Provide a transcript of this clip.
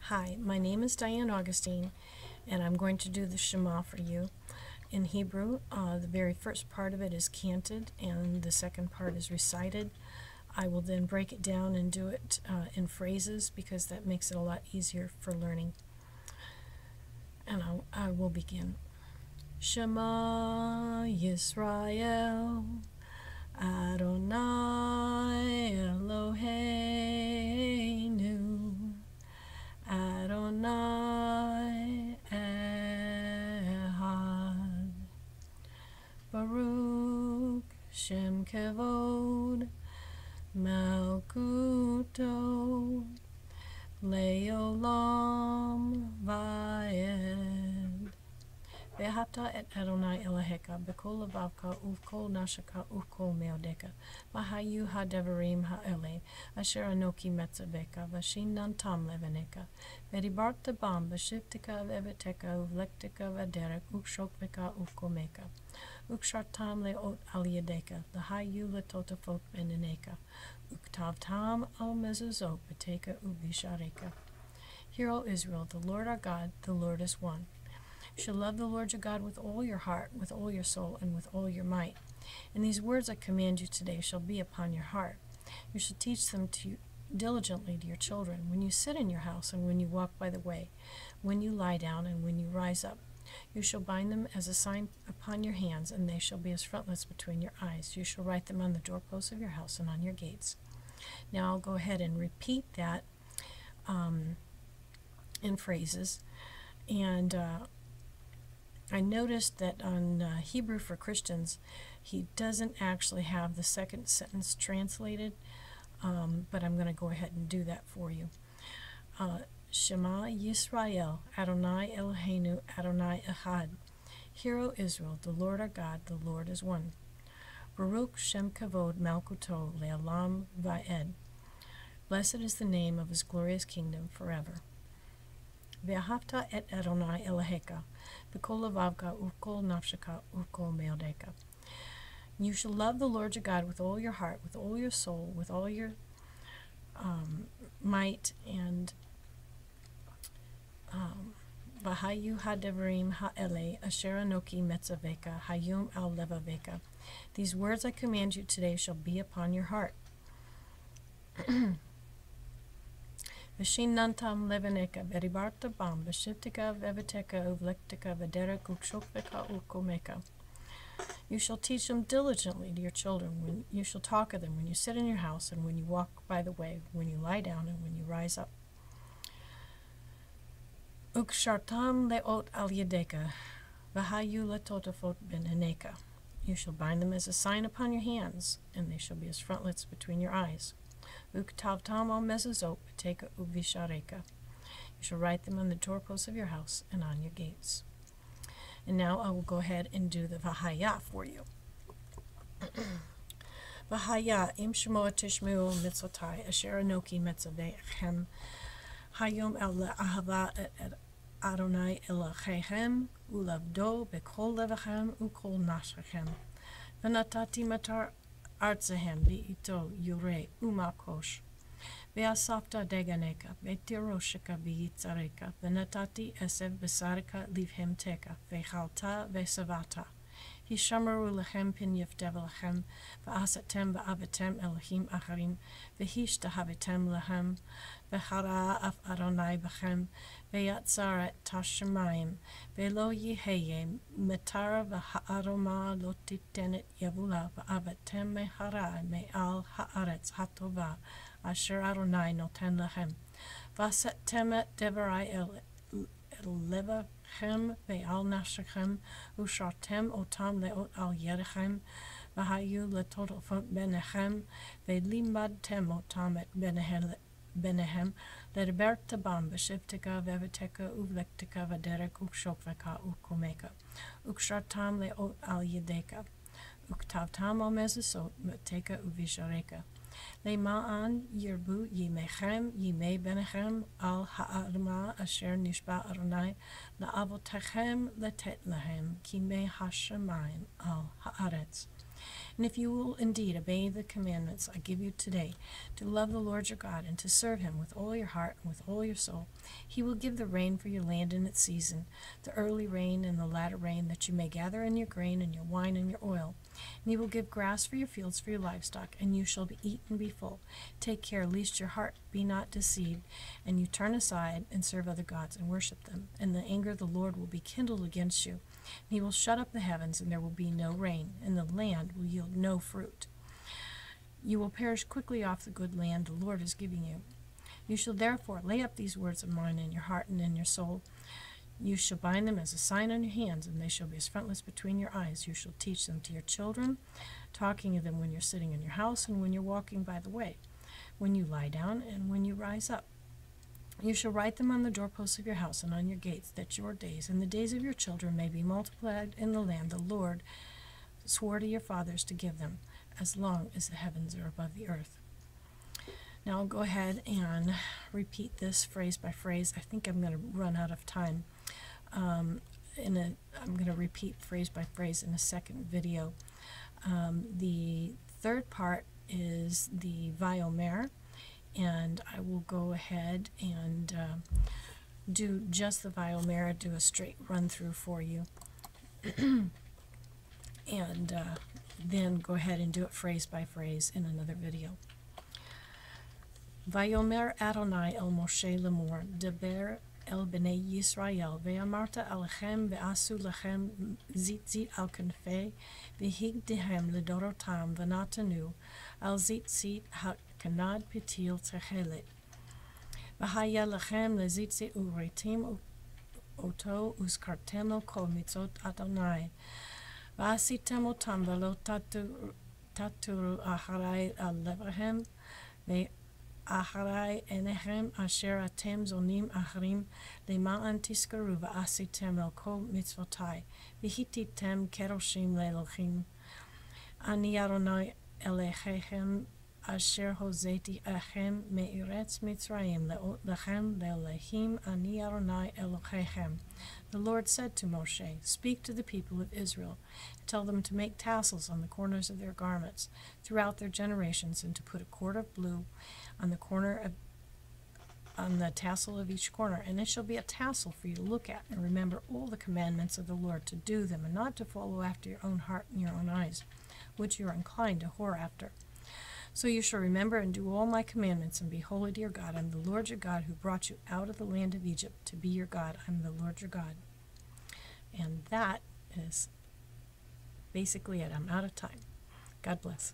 Hi, my name is Diane Augustine, and I'm going to do the Shema for you. In Hebrew, the very first part of it is canted, and the second part is recited. I will then break it down and do it in phrases because that makes it a lot easier for learning. And I will begin. Shema Yisrael, Adonai Eloheinu, Adonai Echad. Baruch Shem Kevod Malkuto Leolam Vayed. Vehayah et Adonai Elohecha b'kol levavka uvkol nafsheka uvkol meodeka Vahayah hadevarim ha'ele asher anoki metzaveka v'shinantam leveneka v'dibarta bam b'shivtika v'eveteka uvlektika v'derek ukshokveka uvkomeka ukshartam leot al yedeka l'hayu letotafot beneneka uktavtam al mezuzot b'teka uvishareka. Hear, O Israel, the Lord our God, the Lord is one. You shall love the Lord your God with all your heart, with all your soul, and with all your might. And these words I command you today shall be upon your heart. You shall teach them diligently to your children, when you sit in your house and when you walk by the way, when you lie down and when you rise up. You shall bind them as a sign upon your hands, and they shall be as frontlets between your eyes. You shall write them on the doorposts of your house and on your gates. Now I'll go ahead and repeat that in phrases. And I noticed that on Hebrew for Christians, he doesn't actually have the second sentence translated, but I'm going to go ahead and do that for you. Shema Yisrael, Adonai Eloheinu, Adonai Echad. Hear, O Israel, the Lord our God, the Lord is one. Baruch Shem Kavod Malkuto Le'olam Va'ed. Blessed is the name of his glorious kingdom forever. Vehayah et Adonai Elohecha b'kol levavka uvkol nafsheka uvkol meodeka. You shall love the Lord your God with all your heart, with all your soul, with all your might, and Vahayah hadevarim ha'ele asher anoki metzaveka hayum al levaveka. These words I command you today shall be upon your heart. V'shinantam leveneka v'dibarta bam b'shivtika v'eveteka uvlektika v'derek ukshokveka ukomeka. You shall teach them diligently to your children. When you shall talk of them when you sit in your house and when you walk by the way, when you lie down and when you rise up. Ukshartam leot al yedeka v'hayu letotafot beneneka. You shall bind them as a sign upon your hands, and they shall be as frontlets between your eyes. Uktavtam al mezuzot b'teka uvishareka. You shall write them on the doorposts of your house and on your gates. And now I will go ahead and do the Vehayah for you. Vehayah im shemoa tishmeu mitzvotai asher anoki metzavechem hayom el le'ahava et Adonai Elohechem ulavdo b'kol levachem ukol nafshechem v'natati matar artzehem bi'ito yurei umakosh ve'asafta deganeka ve'tirosheka bi'itzareka v'natati esev besareka livhem teka ve'chalta ve'savata Hishamaru lechem pin yiftev lechem v'asatem v'avetem Elohim acharim v'hishtahavetem lechem v'chara af Adonai b'chem v'yatzar et tashamayim v'lo yiheye metara v'ha'aroma lo titenet yavula v'avetem mechara me'al ha'aretz hatova asher Adonai noten lechem v'asetem et devarai el levachem ve'al nafshechem ushartem otam leot al yedechem v'hayu letotafot benechem ve'limadtem otam et benehem le'dibarta bam b'shivtika v'eveteka uvlektika v'derek ukshokveka ukomeka ukshartam leot al yedeka uktavtam al mezuzot b'teka uvishareka Le'ma'an yirbu yimechem yimei benechem al ha'adama asher nishba Adonai la'avotechem letet lahem kimei hashamayim al ha'aretz And if you will indeed obey the commandments I give you today, to love the Lord your God, and to serve him with all your heart and with all your soul, he will give the rain for your land in its season, the early rain and the latter rain, that you may gather in your grain and your wine and your oil. And he will give grass for your fields for your livestock, and you shall eat and be full. Take care lest your heart be not deceived, and you turn aside and serve other gods and worship them. And the anger of the Lord will be kindled against you. And he will shut up the heavens, and there will be no rain, and the land will yield no fruit. You will perish quickly off the good land the Lord is giving you. You shall therefore lay up these words of mine in your heart and in your soul. You shall bind them as a sign on your hands, and they shall be as frontlets between your eyes. You shall teach them to your children, talking of them when you're sitting in your house and when you're walking by the way, when you lie down and when you rise up. You shall write them on the doorposts of your house and on your gates, that your days and the days of your children may be multiplied in the land the Lord swore to your fathers to give them, as long as the heavens are above the earth. Now I'll go ahead and repeat this phrase by phrase. I think I'm going to run out of time. I'm going to repeat phrase by phrase in a second video. The third part is the Vaiyomer, and I will go ahead and do just the Vaiyomer, do a straight run through for you, and then go ahead and do it phrase by phrase in another video. Vaiyomer Adonai el Moshe lemor, deber el bnei Yisrael, ve'amarta alechem ve'asu lechem zitzit al kanfei, v'higdehem ledorotam v'natanu, al zitzit hakanad pitil techelet. Vehayah lechem lezitzit uretim oto uskartem el kol mitzot Adonai. V'asitem otam v'lo taturu acharai al levahem, Acharai enechem asher atem zonim achrim lema'an tiskaru va'asitem el kol mitzvotai v'hititem keroshim le'elohim ani Adonai elechechem asher hozeti achem me'eretz Mitzrayim lechem le'elehim ani Adonai Elohechem. The Lord said to Moshe, "Speak to the people of Israel, and tell them to make tassels on the corners of their garments throughout their generations, and to put a cord of blue on the tassel of each corner, and it shall be a tassel for you to look at, and remember all the commandments of the Lord, to do them, and not to follow after your own heart and your own eyes, which you are inclined to whore after. So you shall remember and do all my commandments, and be holy to your God. I am the Lord your God, who brought you out of the land of Egypt to be your God. I am the Lord your God." And that is basically it. I'm out of time. God bless.